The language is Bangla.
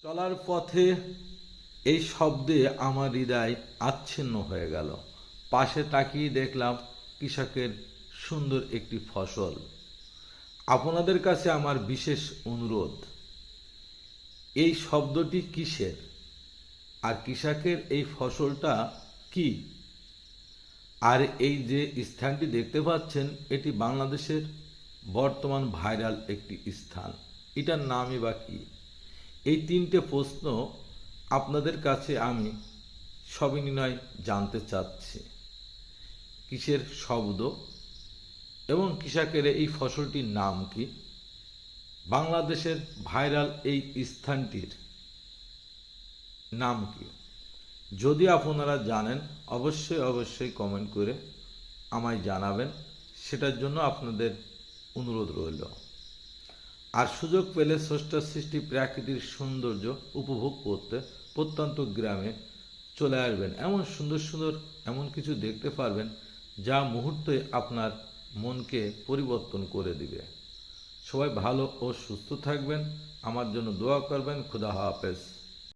চলার পথে এই শব্দে আমার হৃদয় আচ্ছিন্ন হয়ে গেল। পাশে তাকিয়ে দেখলাম কৃষকের সুন্দর একটি ফসল। আপনাদের কাছে আমার বিশেষ অনুরোধ, এই শব্দটি কিসের আর কৃষকের এই ফসলটা কি? আর এই যে স্থানটি দেখতে পাচ্ছেন, এটি বাংলাদেশের বর্তমান ভাইরাল একটি স্থান। এটার নামই বা কি? এই তিনটে প্রশ্ন আপনাদের কাছে আমি সবিনয় জানতে চাচ্ছি। কিসের শব্দ এবং কৃষকের এই ফসলটির নাম কি? বাংলাদেশের ভাইরাল এই স্থানটির নাম কি? যদি আপনারা জানেন অবশ্যই কমেন্ট করে আমায় জানাবেন। সেটার জন্য আপনাদের অনুরোধ রইল। আর সুযোগ পেলে স্রষ্টার সৃষ্টি প্রাকৃতিক সৌন্দর্য উপভোগ করতে প্রত্যন্ত গ্রামে চলে আসবেন। এমন সুন্দর এমন কিছু দেখতে পারবেন যা মুহূর্তে আপনার মনকে পরিবর্তন করে দিবে। সবাই ভালো ও সুস্থ থাকবেন, আমার জন্য দোয়া করবেন। খুদা হাফেজ।